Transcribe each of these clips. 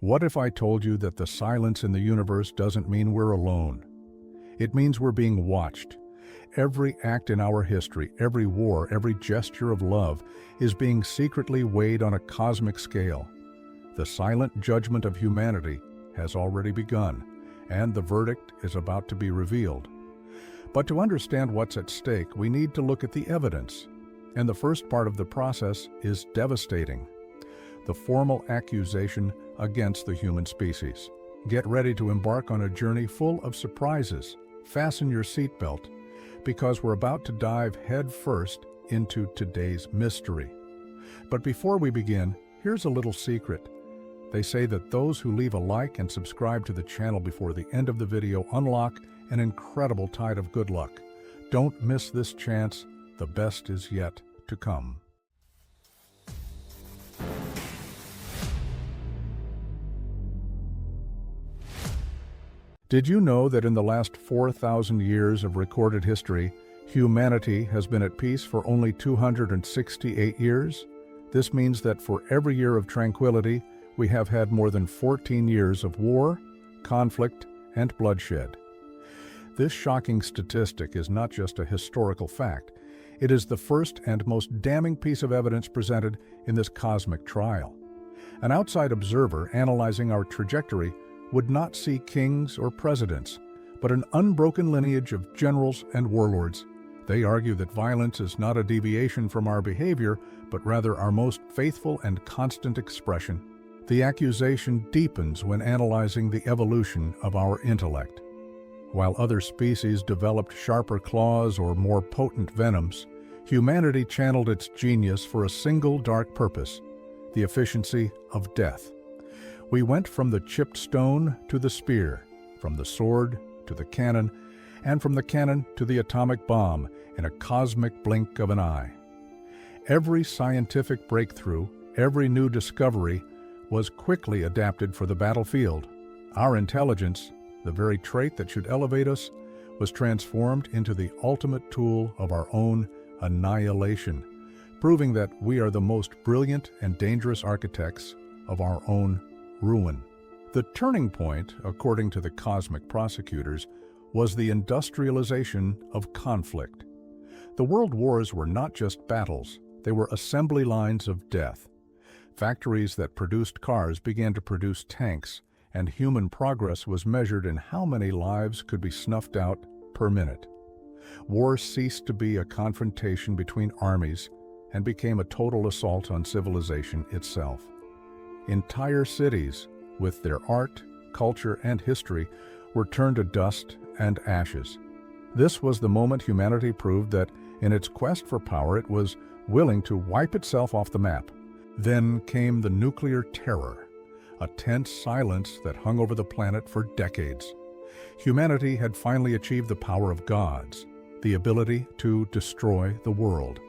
What if I told you that the silence in the universe doesn't mean we're alone? It means we're being watched. Every act in our history, every war, every gesture of love is being secretly weighed on a cosmic scale. The silent judgment of humanity has already begun, and the verdict is about to be revealed. But to understand what's at stake, we need to look at the evidence. And the first part of the process is devastating. The formal accusation against the human species. Get ready to embark on a journey full of surprises. Fasten your seatbelt, because we're about to dive headfirst into today's mystery. But before we begin, here's a little secret. They say that those who leave a like and subscribe to the channel before the end of the video unlock an incredible tide of good luck. Don't miss this chance. The best is yet to come. Did you know that in the last 4,000 years of recorded history, humanity has been at peace for only 268 years? This means that for every year of tranquility, we have had more than 14 years of war, conflict, and bloodshed. This shocking statistic is not just a historical fact. It is the first and most damning piece of evidence presented in this cosmic trial. An outside observer analyzing our trajectory would not see kings or presidents, but an unbroken lineage of generals and warlords. They argue that violence is not a deviation from our behavior, but rather our most faithful and constant expression. The accusation deepens when analyzing the evolution of our intellect. While other species developed sharper claws or more potent venoms, humanity channeled its genius for a single dark purpose: the efficiency of death. We went from the chipped stone to the spear, from the sword to the cannon, and from the cannon to the atomic bomb in a cosmic blink of an eye. Every scientific breakthrough, every new discovery was quickly adapted for the battlefield. Our intelligence, the very trait that should elevate us, was transformed into the ultimate tool of our own annihilation, proving that we are the most brilliant and dangerous architects of our own ruin. The turning point, according to the cosmic prosecutors, was the industrialization of conflict. The world wars were not just battles, they were assembly lines of death. Factories that produced cars began to produce tanks, and human progress was measured in how many lives could be snuffed out per minute. War ceased to be a confrontation between armies and became a total assault on civilization itself. Entire cities, with their art, culture, and history, were turned to dust and ashes. This was the moment humanity proved that, in its quest for power, it was willing to wipe itself off the map. Then came the nuclear terror, a tense silence that hung over the planet for decades. Humanity had finally achieved the power of gods, the ability to destroy the world.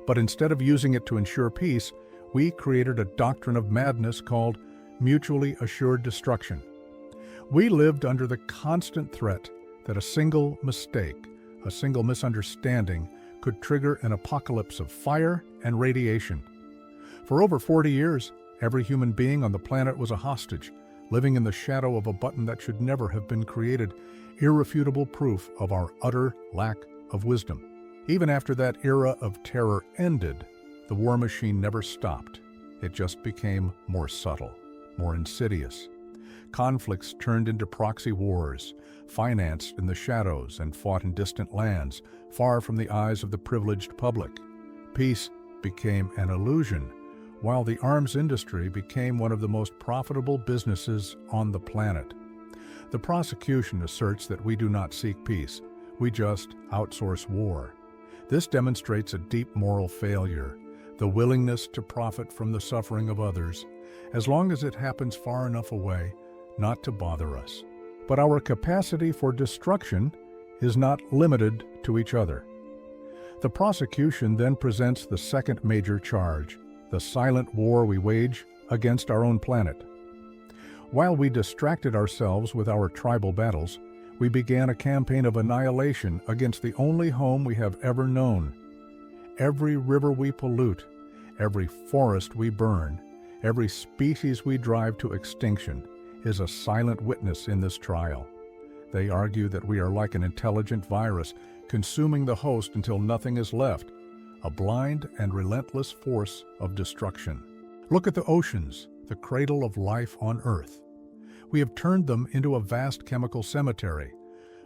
But instead of using it to ensure peace, we created a doctrine of madness called mutually assured destruction. We lived under the constant threat that a single mistake, a single misunderstanding, could trigger an apocalypse of fire and radiation. For over 40 years, every human being on the planet was a hostage, living in the shadow of a button that should never have been created, irrefutable proof of our utter lack of wisdom. Even after that era of terror ended, the war machine never stopped. It just became more subtle, more insidious. Conflicts turned into proxy wars, financed in the shadows and fought in distant lands, far from the eyes of the privileged public. Peace became an illusion, while the arms industry became one of the most profitable businesses on the planet. The prosecution asserts that we do not seek peace, we just outsource war. This demonstrates a deep moral failure, the willingness to profit from the suffering of others, as long as it happens far enough away not to bother us. But our capacity for destruction is not limited to each other. The prosecution then presents the second major charge: the silent war we wage against our own planet. While we distracted ourselves with our tribal battles, we began a campaign of annihilation against the only home we have ever known. Every river we pollute, every forest we burn, Every species we drive to extinction is a silent witness in this trial. They argue that we are like an intelligent virus, consuming the host until nothing is left, a blind and relentless force of destruction. Look at the oceans, the cradle of life on Earth. We have turned them into a vast chemical cemetery,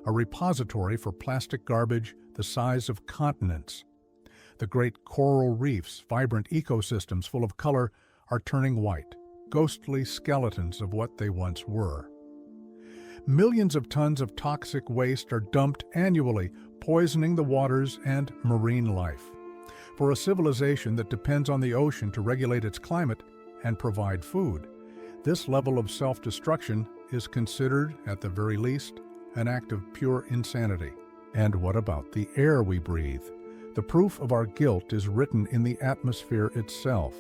a repository for plastic garbage the size of continents. The great coral reefs, vibrant ecosystems full of color, are turning white, ghostly skeletons of what they once were. Millions of tons of toxic waste are dumped annually, poisoning the waters and marine life. For a civilization that depends on the ocean to regulate its climate and provide food, this level of self-destruction is considered, at the very least, an act of pure insanity. And what about the air we breathe? The proof of our guilt is written in the atmosphere itself.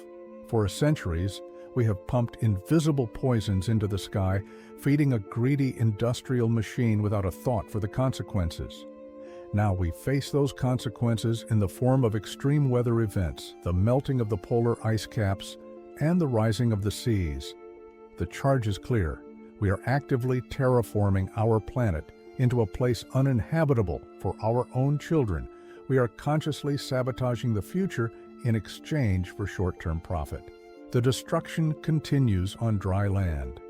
For centuries, we have pumped invisible poisons into the sky, feeding a greedy industrial machine without a thought for the consequences. Now we face those consequences in the form of extreme weather events, the melting of the polar ice caps, and the rising of the seas. The charge is clear. We are actively terraforming our planet into a place uninhabitable for our own children. We are consciously sabotaging the future in exchange for short-term profit. The destruction continues on dry land.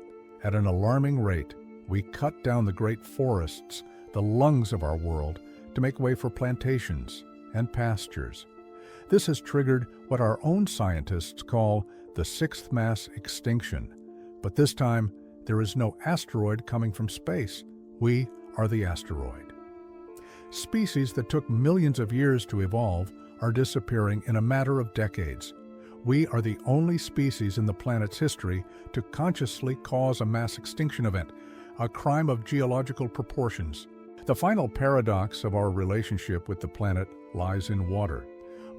At an alarming rate, we cut down the great forests, the lungs of our world, to make way for plantations and pastures. This has triggered what our own scientists call the sixth mass extinction. But this time, there is no asteroid coming from space. We are the asteroid. Species that took millions of years to evolve are disappearing in a matter of decades. We are the only species in the planet's history to consciously cause a mass extinction event, a crime of geological proportions. The final paradox of our relationship with the planet lies in water.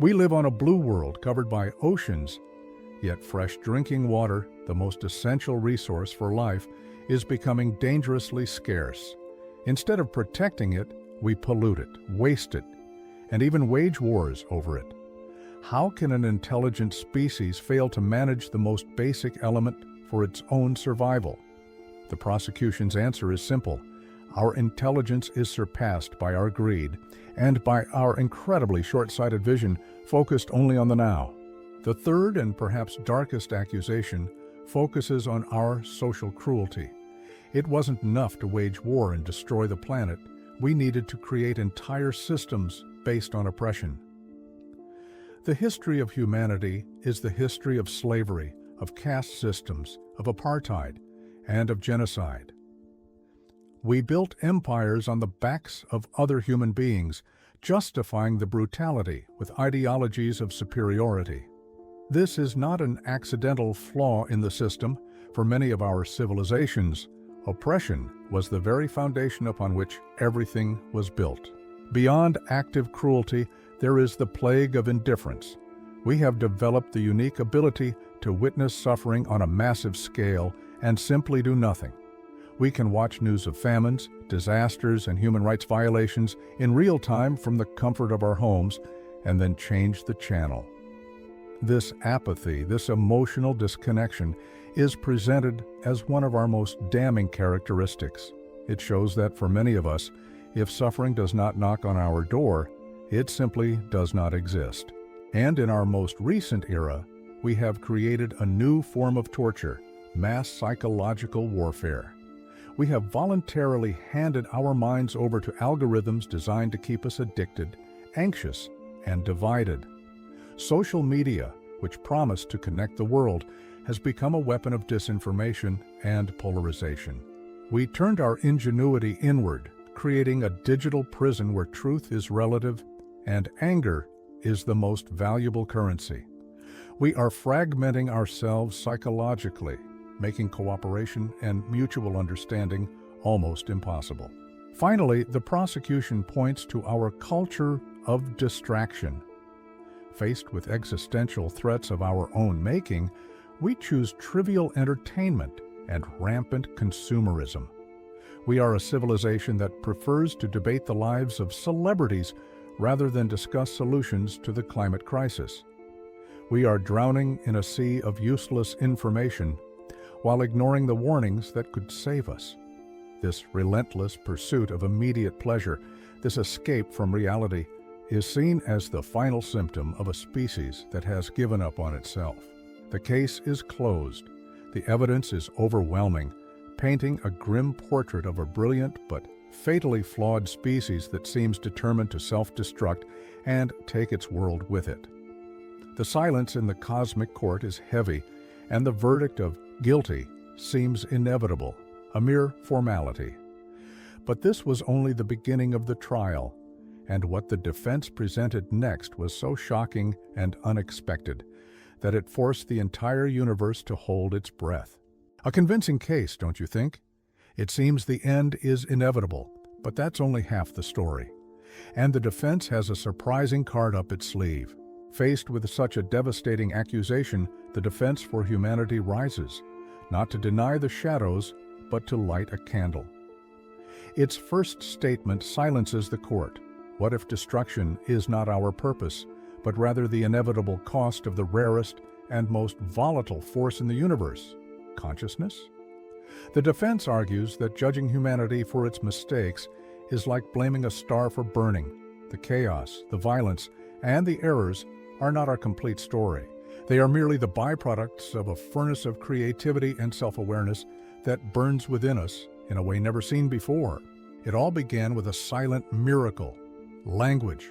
We live on a blue world covered by oceans, yet fresh drinking water, the most essential resource for life, is becoming dangerously scarce. Instead of protecting it, we pollute it, waste it, and even wage wars over it. How can an intelligent species fail to manage the most basic element for its own survival? The prosecution's answer is simple. Our intelligence is surpassed by our greed and by our incredibly short-sighted vision focused only on the now. The third and perhaps darkest accusation focuses on our social cruelty. It wasn't enough to wage war and destroy the planet. We needed to create entire systems based on oppression. The history of humanity is the history of slavery, of caste systems, of apartheid, and of genocide. We built empires on the backs of other human beings, justifying the brutality with ideologies of superiority. This is not an accidental flaw in the system. For many of our civilizations, oppression was the very foundation upon which everything was built. Beyond active cruelty, there is the plague of indifference. We have developed the unique ability to witness suffering on a massive scale and simply do nothing. We can watch news of famines, disasters, and human rights violations in real time from the comfort of our homes and then change the channel. This apathy, this emotional disconnection, is presented as one of our most damning characteristics. It shows that for many of us, if suffering does not knock on our door, it simply does not exist. And in our most recent era, we have created a new form of torture, mass psychological warfare. We have voluntarily handed our minds over to algorithms designed to keep us addicted, anxious, and divided. Social media, which promised to connect the world, has become a weapon of disinformation and polarization. We turned our ingenuity inward, creating a digital prison where truth is relative and anger is the most valuable currency. We are fragmenting ourselves psychologically, making cooperation and mutual understanding almost impossible. Finally, the prosecution points to our culture of distraction. Faced with existential threats of our own making, we choose trivial entertainment and rampant consumerism. We are a civilization that prefers to debate the lives of celebrities rather than discuss solutions to the climate crisis. We are drowning in a sea of useless information while ignoring the warnings that could save us. This relentless pursuit of immediate pleasure, this escape from reality, is seen as the final symptom of a species that has given up on itself. The case is closed. The evidence is overwhelming, painting a grim portrait of a brilliant but fatally flawed species that seems determined to self-destruct and take its world with it. The silence in the cosmic court is heavy, and the verdict of guilty seems inevitable, a mere formality. But this was only the beginning of the trial, and what the defense presented next was so shocking and unexpected that it forced the entire universe to hold its breath. A convincing case, don't you think? It seems the end is inevitable, but that's only half the story. And the defense has a surprising card up its sleeve. Faced with such a devastating accusation, the defense for humanity rises, not to deny the shadows, but to light a candle. Its first statement silences the court. What if destruction is not our purpose, but rather the inevitable cost of the rarest and most volatile force in the universe, consciousness? The defense argues that judging humanity for its mistakes is like blaming a star for burning. The chaos, the violence, and the errors are not our complete story. They are merely the byproducts of a furnace of creativity and self-awareness that burns within us in a way never seen before. It all began with a silent miracle: language.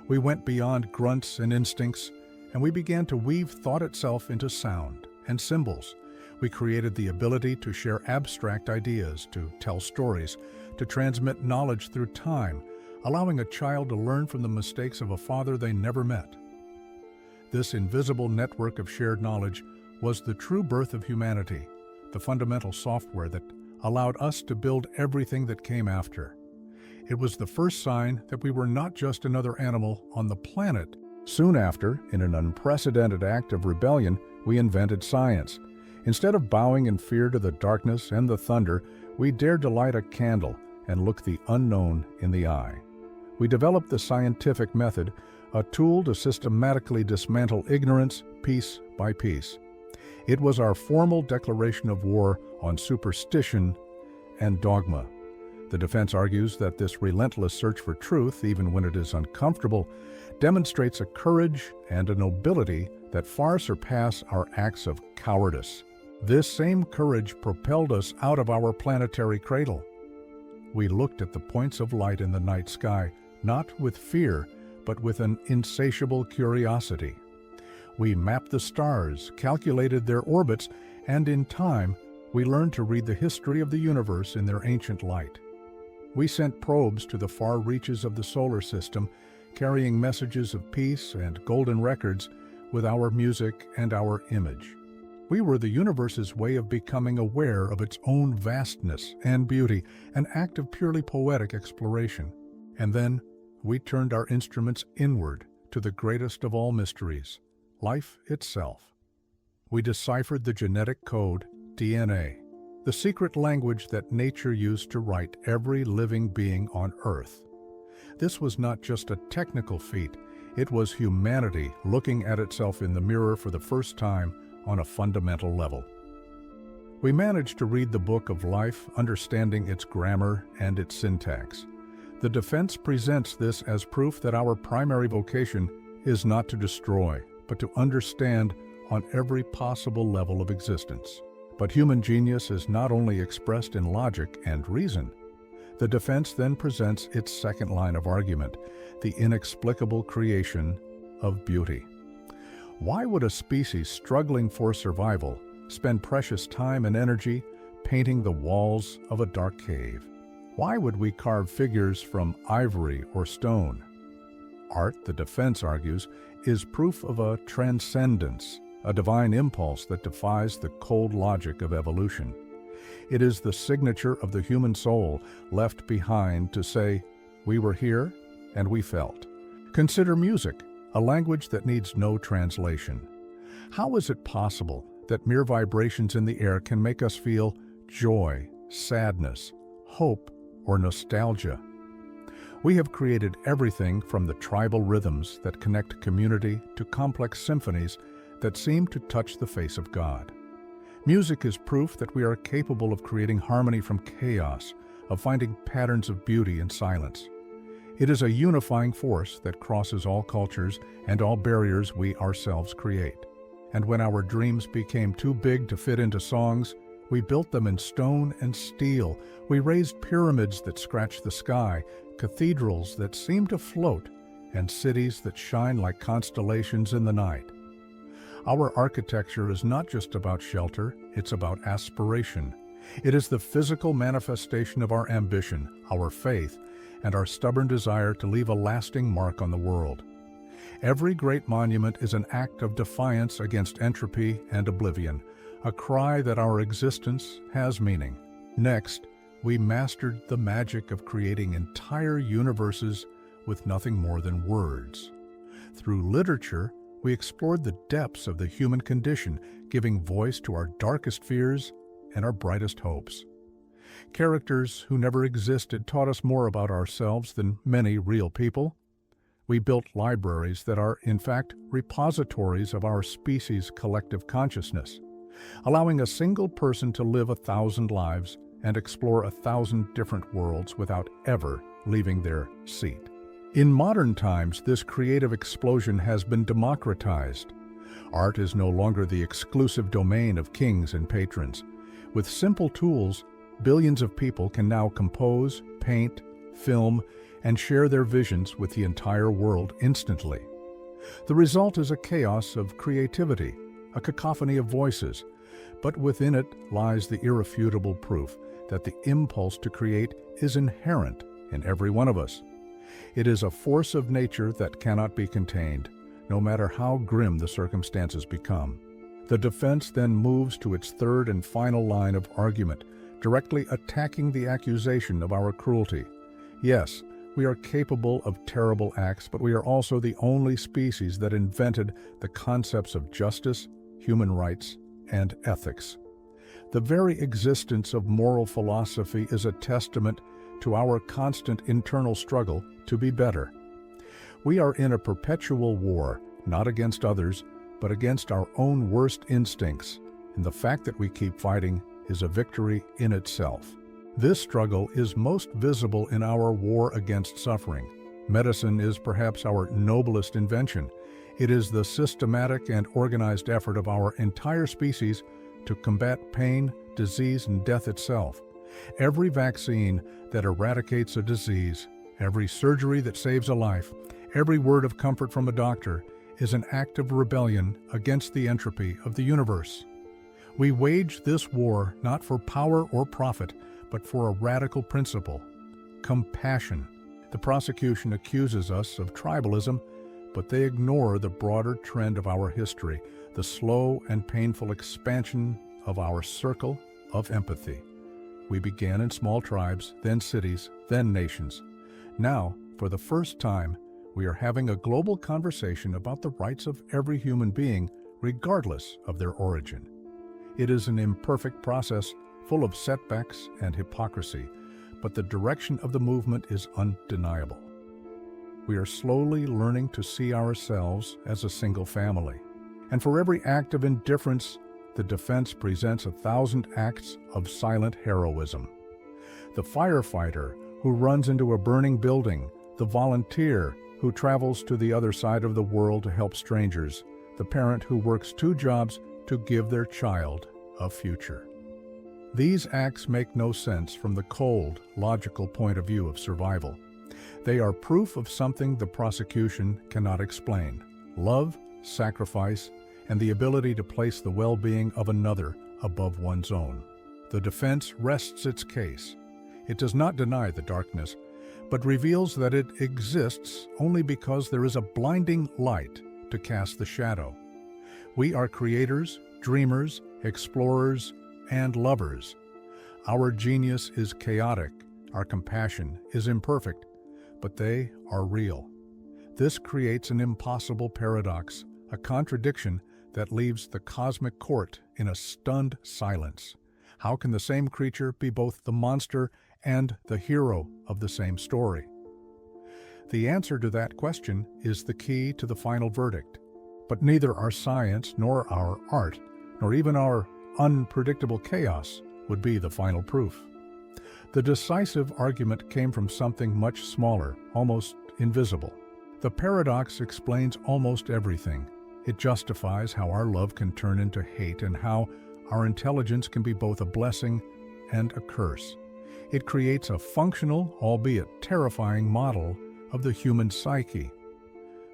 We went beyond grunts and instincts, and we began to weave thought itself into sound and symbols. We created the ability to share abstract ideas, to tell stories, to transmit knowledge through time, allowing a child to learn from the mistakes of a father they never met. This invisible network of shared knowledge was the true birth of humanity, the fundamental software that allowed us to build everything that came after. It was the first sign that we were not just another animal on the planet. Soon after, in an unprecedented act of rebellion, we invented science. Instead of bowing in fear to the darkness and the thunder, we dared to light a candle and look the unknown in the eye. We developed the scientific method, a tool to systematically dismantle ignorance piece by piece. It was our formal declaration of war on superstition and dogma. The defense argues that this relentless search for truth, even when it is uncomfortable, demonstrates a courage and a nobility that far surpass our acts of cowardice. This same courage propelled us out of our planetary cradle. We looked at the points of light in the night sky, not with fear, but with an insatiable curiosity. We mapped the stars, calculated their orbits, and in time, we learned to read the history of the universe in their ancient light. We sent probes to the far reaches of the solar system, carrying messages of peace and golden records with our music and our image. We were the universe's way of becoming aware of its own vastness and beauty, an act of purely poetic exploration. And then, we turned our instruments inward to the greatest of all mysteries, life itself. We deciphered the genetic code, DNA, the secret language that nature used to write every living being on Earth. This was not just a technical feat, it was humanity looking at itself in the mirror for the first time on a fundamental level. We managed to read the book of life, understanding its grammar and its syntax. The defense presents this as proof that our primary vocation is not to destroy, but to understand on every possible level of existence. But human genius is not only expressed in logic and reason. The defense then presents its second line of argument, the inexplicable creation of beauty. Why would a species struggling for survival spend precious time and energy painting the walls of a dark cave? Why would we carve figures from ivory or stone? Art, the defense argues, is proof of a transcendence, a divine impulse that defies the cold logic of evolution. It is the signature of the human soul left behind to say, we were here and we felt. Consider music, a language that needs no translation. How is it possible that mere vibrations in the air can make us feel joy, sadness, hope, or nostalgia? We have created everything from the tribal rhythms that connect community to complex symphonies that seem to touch the face of God. Music is proof that we are capable of creating harmony from chaos, of finding patterns of beauty in silence. It is a unifying force that crosses all cultures and all barriers we ourselves create. And when our dreams became too big to fit into songs, we built them in stone and steel. We raised pyramids that scratch the sky, cathedrals that seem to float, and cities that shine like constellations in the night. Our architecture is not just about shelter, it's about aspiration. It is the physical manifestation of our ambition, our faith, and our stubborn desire to leave a lasting mark on the world. Every great monument is an act of defiance against entropy and oblivion, a cry that our existence has meaning. Next, we mastered the magic of creating entire universes with nothing more than words. Through literature, we explored the depths of the human condition, giving voice to our darkest fears and our brightest hopes. Characters who never existed taught us more about ourselves than many real people. We built libraries that are, in fact, repositories of our species' collective consciousness, allowing a single person to live 1,000 lives and explore 1,000 different worlds without ever leaving their seat. In modern times, this creative explosion has been democratized. Art is no longer the exclusive domain of kings and patrons. With simple tools, billions of people can now compose, paint, film, and share their visions with the entire world instantly. The result is a chaos of creativity, a cacophony of voices, but within it lies the irrefutable proof that the impulse to create is inherent in every one of us. It is a force of nature that cannot be contained, no matter how grim the circumstances become. The defense then moves to its third and final line of argument, directly attacking the accusation of our cruelty. Yes, we are capable of terrible acts, but we are also the only species that invented the concepts of justice, human rights, and ethics. The very existence of moral philosophy is a testament to our constant internal struggle to be better. We are in a perpetual war, not against others, but against our own worst instincts, and the fact that we keep fighting is a victory in itself. This struggle is most visible in our war against suffering. Medicine is perhaps our noblest invention. It is the systematic and organized effort of our entire species to combat pain, disease, and death itself. Every vaccine that eradicates a disease, every surgery that saves a life, every word of comfort from a doctor is an act of rebellion against the entropy of the universe. We wage this war not for power or profit, but for a radical principle: compassion. The prosecution accuses us of tribalism, but they ignore the broader trend of our history, the slow and painful expansion of our circle of empathy. We began in small tribes, then cities, then nations. Now, for the first time, we are having a global conversation about the rights of every human being, regardless of their origin. It is an imperfect process, full of setbacks and hypocrisy, but the direction of the movement is undeniable. We are slowly learning to see ourselves as a single family. And for every act of indifference, the defense presents 1,000 acts of silent heroism. The firefighter who runs into a burning building, the volunteer who travels to the other side of the world to help strangers, the parent who works 2 jobs to give their child a future. These acts make no sense from the cold, logical point of view of survival. They are proof of something the prosecution cannot explain: love, sacrifice, and the ability to place the well-being of another above one's own. The defense rests its case. It does not deny the darkness, but reveals that it exists only because there is a blinding light to cast the shadow. We are creators, dreamers, explorers, and lovers. Our genius is chaotic, our compassion is imperfect, but they are real. This creates an impossible paradox, a contradiction that leaves the cosmic court in a stunned silence. How can the same creature be both the monster and the hero of the same story? The answer to that question is the key to the final verdict. But neither our science nor our art, nor even our unpredictable chaos would be the final proof. The decisive argument came from something much smaller, almost invisible. The paradox explains almost everything. It justifies how our love can turn into hate and how our intelligence can be both a blessing and a curse. It creates a functional, albeit terrifying, model of the human psyche.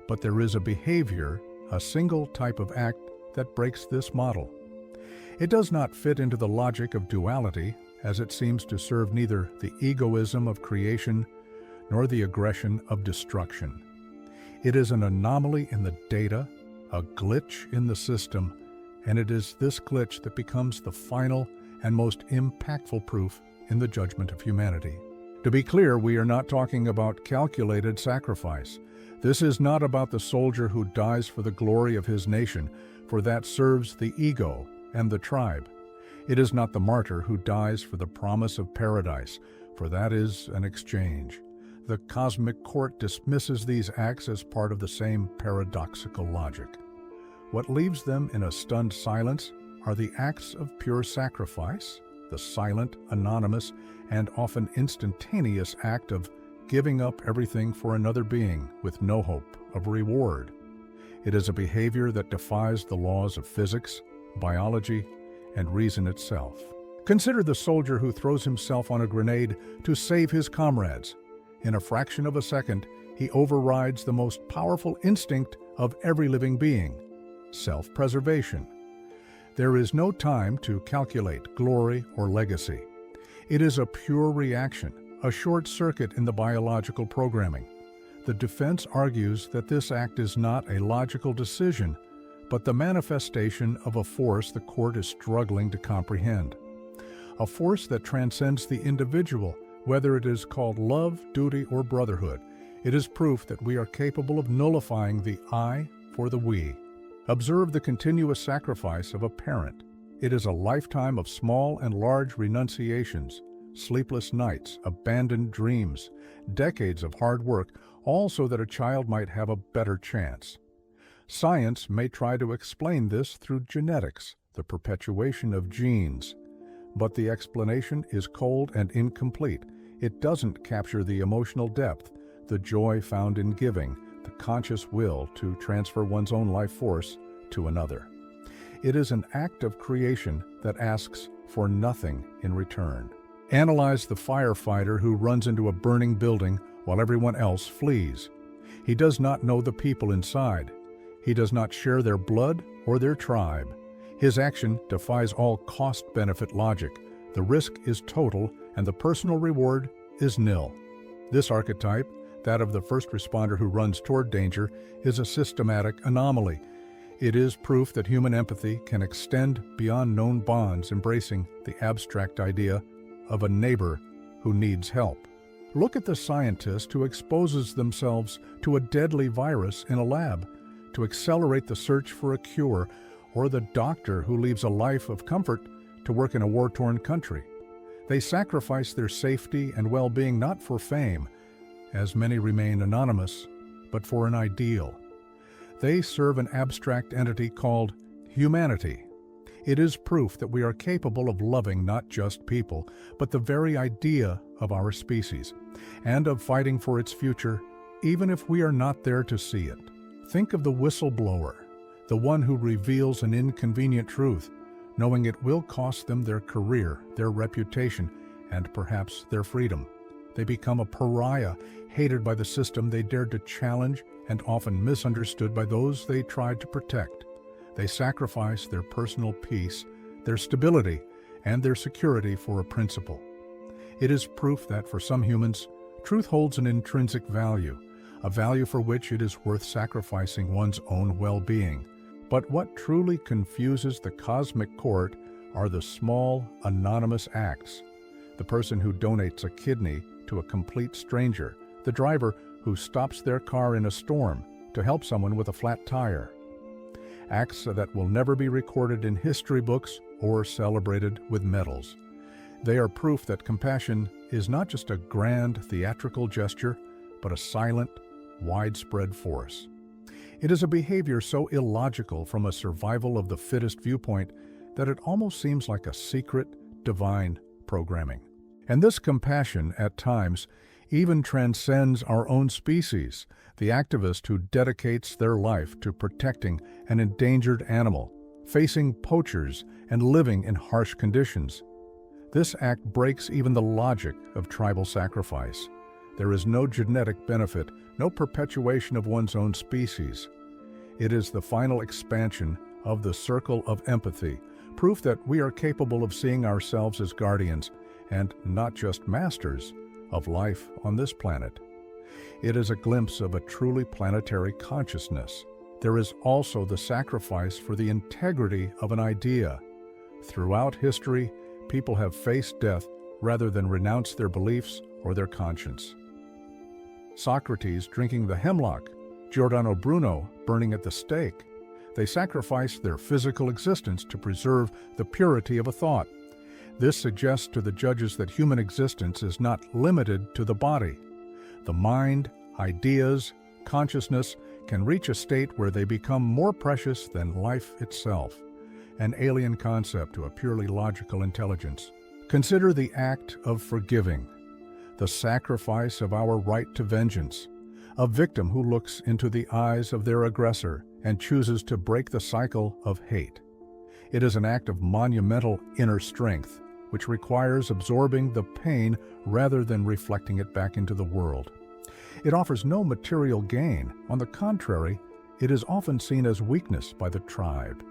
But there is a behavior, a single type of act that breaks this model. It does not fit into the logic of duality, as it seems to serve neither the egoism of creation nor the aggression of destruction. It is an anomaly in the data, a glitch in the system, and it is this glitch that becomes the final and most impactful proof in the judgment of humanity. To be clear, we are not talking about calculated sacrifice. This is not about the soldier who dies for the glory of his nation, for that serves the ego and the tribe. It is not the martyr who dies for the promise of paradise, for that is an exchange. The cosmic court dismisses these acts as part of the same paradoxical logic. What leaves them in a stunned silence are the acts of pure sacrifice, the silent, anonymous, and often instantaneous act of giving up everything for another being with no hope of reward. It is a behavior that defies the laws of physics, biology, and reason itself. Consider the soldier who throws himself on a grenade to save his comrades. In a fraction of a second, he overrides the most powerful instinct of every living being: self-preservation. There is no time to calculate glory or legacy. It is a pure reaction, a short circuit in the biological programming. The defense argues that this act is not a logical decision, but the manifestation of a force the court is struggling to comprehend. A force that transcends the individual, whether it is called love, duty, or brotherhood. It is proof that we are capable of nullifying the I for the we. Observe the continuous sacrifice of a parent. It is a lifetime of small and large renunciations, sleepless nights, abandoned dreams, decades of hard work, all so that a child might have a better chance. Science may try to explain this through genetics, the perpetuation of genes. But the explanation is cold and incomplete. It doesn't capture the emotional depth, the joy found in giving, the conscious will to transfer one's own life force to another. It is an act of creation that asks for nothing in return. Analyze the firefighter who runs into a burning building while everyone else flees. He does not know the people inside. He does not share their blood or their tribe. His action defies all cost-benefit logic. The risk is total, and the personal reward is nil. This archetype, that of the first responder who runs toward danger, is a systematic anomaly. It is proof that human empathy can extend beyond known bonds, embracing the abstract idea of a neighbor who needs help. Look at the scientist who exposes themselves to a deadly virus in a lab to accelerate the search for a cure, or the doctor who leaves a life of comfort to work in a war-torn country. They sacrifice their safety and well-being not for fame, as many remain anonymous, but for an ideal. They serve an abstract entity called humanity. It is proof that we are capable of loving not just people, but the very idea of our species, and of fighting for its future, even if we are not there to see it. Think of the whistleblower, the one who reveals an inconvenient truth, knowing it will cost them their career, their reputation, and perhaps their freedom. They become a pariah, hated by the system they dared to challenge and often misunderstood by those they tried to protect. They sacrifice their personal peace, their stability, and their security for a principle. It is proof that for some humans, truth holds an intrinsic value, a value for which it is worth sacrificing one's own well-being. But what truly confuses the cosmic court are the small, anonymous acts. The person who donates a kidney to a complete stranger, the driver who stops their car in a storm to help someone with a flat tire. Acts that will never be recorded in history books or celebrated with medals. They are proof that compassion is not just a grand theatrical gesture, but a silent, widespread force. It is a behavior so illogical from a survival of the fittest viewpoint that it almost seems like a secret, divine programming. And this compassion, at times, even transcends our own species, the activist who dedicates their life to protecting an endangered animal, facing poachers, and living in harsh conditions. This act breaks even the logic of tribal sacrifice. There is no genetic benefit, no perpetuation of one's own species. It is the final expansion of the circle of empathy, proof that we are capable of seeing ourselves as guardians and not just masters of life on this planet. It is a glimpse of a truly planetary consciousness. There is also the sacrifice for the integrity of an idea. Throughout history, people have faced death rather than renounce their beliefs or their conscience. Socrates drinking the hemlock, Giordano Bruno burning at the stake. They sacrificed their physical existence to preserve the purity of a thought. This suggests to the judges that human existence is not limited to the body. The mind, ideas, consciousness can reach a state where they become more precious than life itself, an alien concept to a purely logical intelligence. Consider the act of forgiving, the sacrifice of our right to vengeance, a victim who looks into the eyes of their aggressor and chooses to break the cycle of hate. It is an act of monumental inner strength, which requires absorbing the pain rather than reflecting it back into the world. It offers no material gain. On the contrary, it is often seen as weakness by the tribe.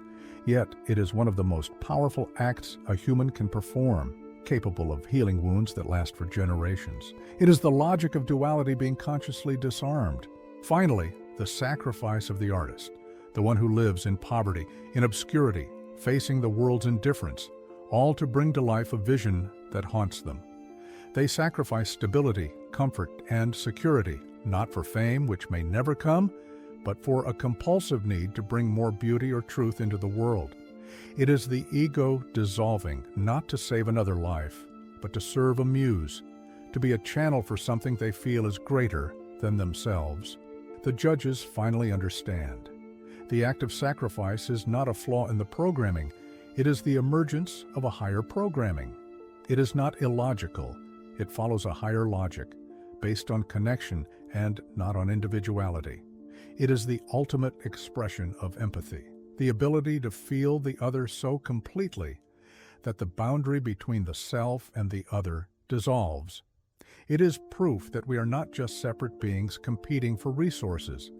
Yet, it is one of the most powerful acts a human can perform, capable of healing wounds that last for generations. It is the logic of duality being consciously disarmed. Finally, the sacrifice of the artist, the one who lives in poverty, in obscurity, facing the world's indifference, all to bring to life a vision that haunts them. They sacrifice stability, comfort, and security, not for fame, which may never come, but for a compulsive need to bring more beauty or truth into the world. It is the ego dissolving, not to save another life, but to serve a muse, to be a channel for something they feel is greater than themselves. The judges finally understand. The act of sacrifice is not a flaw in the programming, it is the emergence of a higher programming. It is not illogical, it follows a higher logic, based on connection and not on individuality. It is the ultimate expression of empathy, the ability to feel the other so completely that the boundary between the self and the other dissolves. It is proof that we are not just separate beings competing for resources.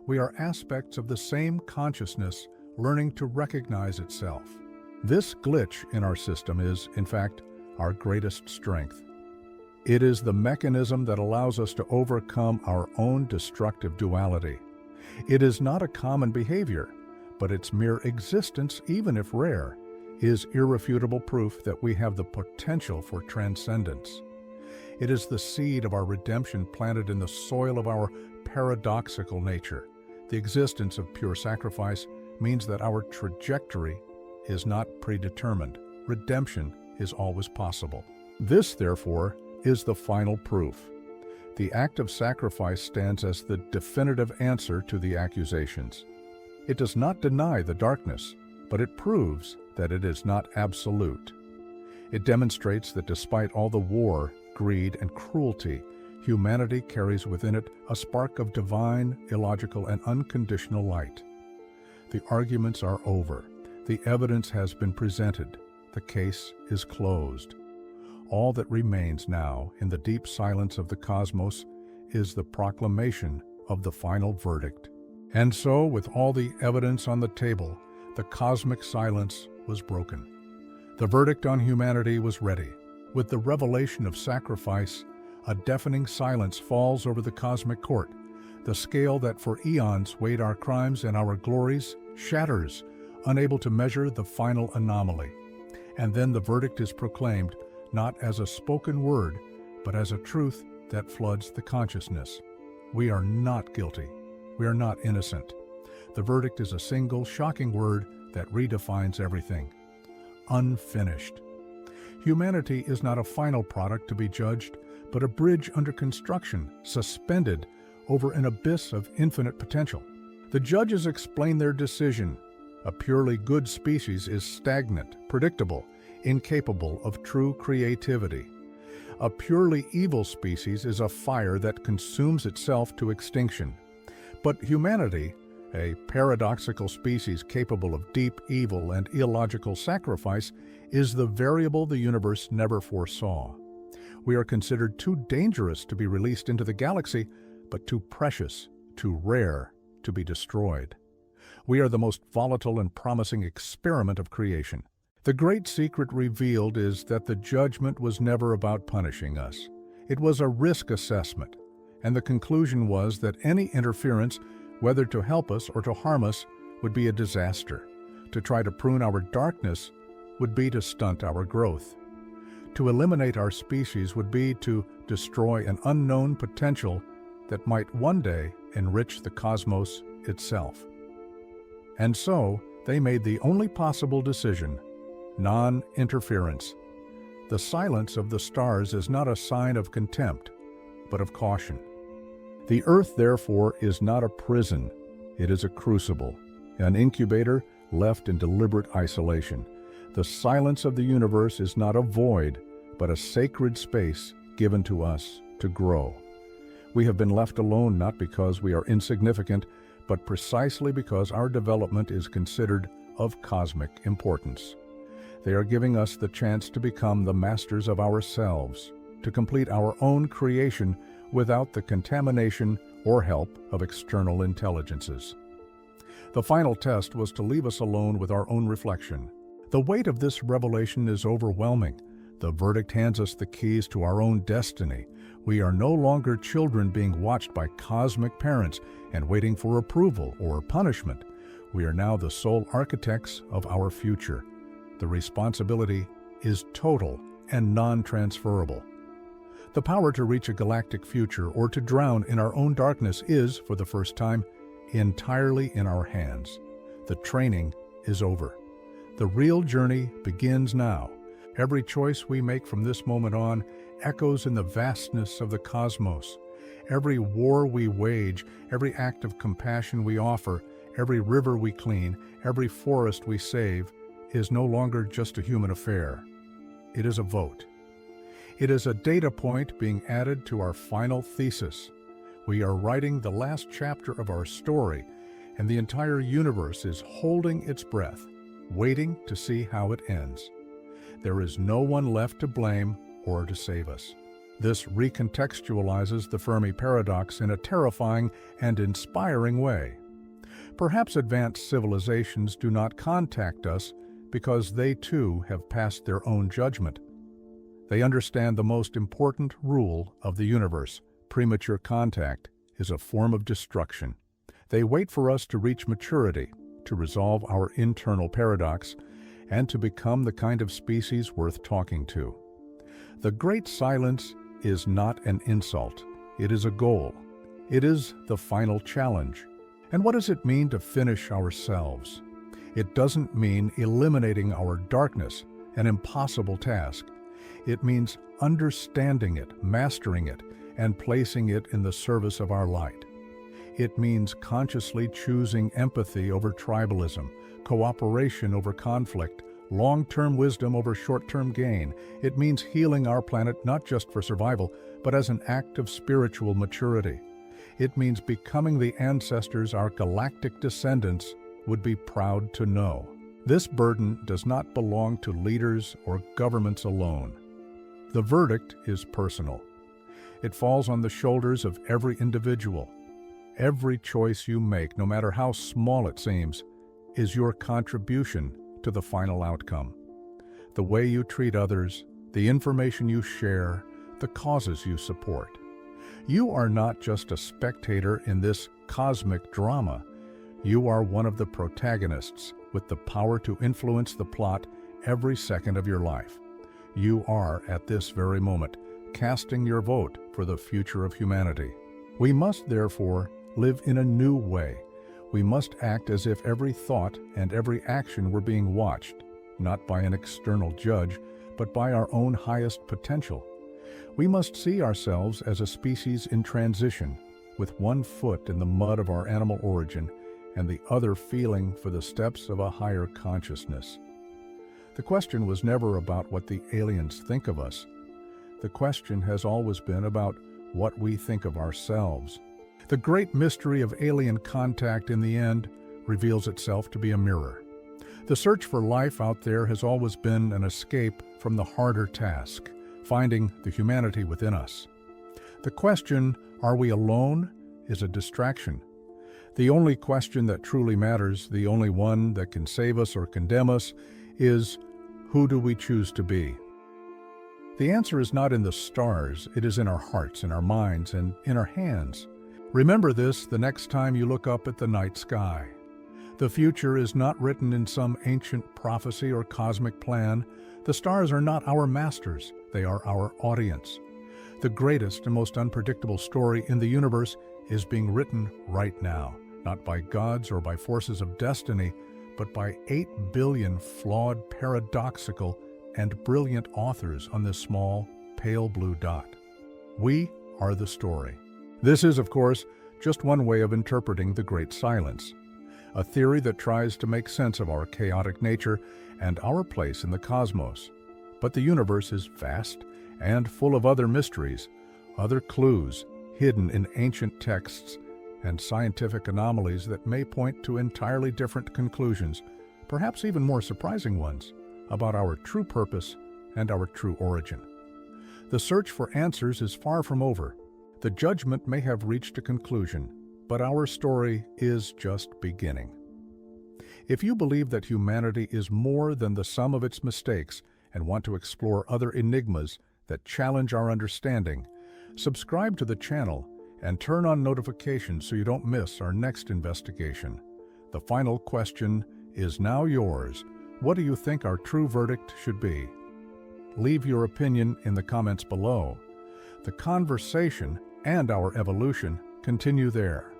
We are aspects of the same consciousness learning to recognize itself. This glitch in our system is, in fact, our greatest strength. It is the mechanism that allows us to overcome our own destructive duality. It is not a common behavior, but its mere existence, even if rare, is irrefutable proof that we have the potential for transcendence. It is the seed of our redemption planted in the soil of our paradoxical nature. The existence of pure sacrifice means that our trajectory is not predetermined. Redemption is always possible. This, therefore, is the final proof. The act of sacrifice stands as the definitive answer to the accusations. It does not deny the darkness, but it proves that it is not absolute. It demonstrates that despite all the war, greed, and cruelty, humanity carries within it a spark of divine, illogical, and unconditional light. The arguments are over. The evidence has been presented. The case is closed. All that remains now in the deep silence of the cosmos is the proclamation of the final verdict. And so, with all the evidence on the table, the cosmic silence was broken. The verdict on humanity was ready. With the revelation of sacrifice, a deafening silence falls over the cosmic court. The scale that for eons weighed our crimes and our glories shatters, unable to measure the final anomaly. And then the verdict is proclaimed, not as a spoken word, but as a truth that floods the consciousness. We are not guilty. We are not innocent. The verdict is a single, shocking word that redefines everything. Unfinished. Humanity is not a final product to be judged, but a bridge under construction, suspended over an abyss of infinite potential. The judges explain their decision. A purely good species is stagnant, predictable, incapable of true creativity. A purely evil species is a fire that consumes itself to extinction. But humanity, a paradoxical species capable of deep evil and illogical sacrifice, is the variable the universe never foresaw. We are considered too dangerous to be released into the galaxy, but too precious, too rare to be destroyed. We are the most volatile and promising experiment of creation. The great secret revealed is that the judgment was never about punishing us. It was a risk assessment, and the conclusion was that any interference, whether to help us or to harm us, would be a disaster. To try to prune our darkness would be to stunt our growth. To eliminate our species would be to destroy an unknown potential that might one day enrich the cosmos itself. And so, they made the only possible decision: non-interference. The silence of the stars is not a sign of contempt, but of caution. The Earth, therefore, is not a prison. It is a crucible, an incubator left in deliberate isolation. The silence of the universe is not a void, but a sacred space given to us to grow. We have been left alone not because we are insignificant, but precisely because our development is considered of cosmic importance. They are giving us the chance to become the masters of ourselves, to complete our own creation without the contamination or help of external intelligences. The final test was to leave us alone with our own reflection. The weight of this revelation is overwhelming. The verdict hands us the keys to our own destiny. We are no longer children being watched by cosmic parents and waiting for approval or punishment. We are now the sole architects of our future. The responsibility is total and non-transferable. The power to reach a galactic future or to drown in our own darkness is, for the first time, entirely in our hands. The training is over. The real journey begins now. Every choice we make from this moment on echoes in the vastness of the cosmos. Every war we wage, every act of compassion we offer, every river we clean, every forest we save, is no longer just a human affair. It is a vote. It is a data point being added to our final thesis. We are writing the last chapter of our story, and the entire universe is holding its breath, waiting to see how it ends. There is no one left to blame or to save us. This recontextualizes the Fermi paradox in a terrifying and inspiring way. Perhaps advanced civilizations do not contact us because they too have passed their own judgment. They understand the most important rule of the universe: premature contact is a form of destruction. They wait for us to reach maturity, to resolve our internal paradox, and to become the kind of species worth talking to. The great silence is not an insult. It is a goal. It is the final challenge. And what does it mean to finish ourselves? It doesn't mean eliminating our darkness, an impossible task. It means understanding it, mastering it, and placing it in the service of our light. It means consciously choosing empathy over tribalism, cooperation over conflict, long-term wisdom over short-term gain. It means healing our planet not just for survival, but as an act of spiritual maturity. It means becoming the ancestors our galactic descendants would be proud to know. This burden does not belong to leaders or governments alone. The verdict is personal. It falls on the shoulders of every individual. Every choice you make, no matter how small it seems, is your contribution to the final outcome. The way you treat others, the information you share, the causes you support. You are not just a spectator in this cosmic drama. You are one of the protagonists with the power to influence the plot every second of your life. You are, at this very moment, casting your vote for the future of humanity. We must, therefore, live in a new way. We must act as if every thought and every action were being watched, not by an external judge, but by our own highest potential. We must see ourselves as a species in transition, with one foot in the mud of our animal origin and the other feeling for the steps of a higher consciousness. The question was never about what the aliens think of us. The question has always been about what we think of ourselves. The great mystery of alien contact in the end reveals itself to be a mirror. The search for life out there has always been an escape from the harder task, finding the humanity within us. The question, are we alone, is a distraction. The only question that truly matters, the only one that can save us or condemn us, is, who do we choose to be? The answer is not in the stars, it is in our hearts, in our minds, and in our hands. Remember this the next time you look up at the night sky. The future is not written in some ancient prophecy or cosmic plan. The stars are not our masters, they are our audience. The greatest and most unpredictable story in the universe is being written right now, not by gods or by forces of destiny, but by 8 billion flawed, paradoxical, and brilliant authors on this small, pale blue dot. We are the story. This is, of course, just one way of interpreting the Great Silence, a theory that tries to make sense of our chaotic nature and our place in the cosmos. But the universe is vast and full of other mysteries, other clues hidden in ancient texts and scientific anomalies that may point to entirely different conclusions, perhaps even more surprising ones, about our true purpose and our true origin. The search for answers is far from over. The judgment may have reached a conclusion, but our story is just beginning. If you believe that humanity is more than the sum of its mistakes and want to explore other enigmas that challenge our understanding, subscribe to the channel and turn on notifications so you don't miss our next investigation. The final question is now yours. What do you think our true verdict should be? Leave your opinion in the comments below. The conversation and our evolution continue there.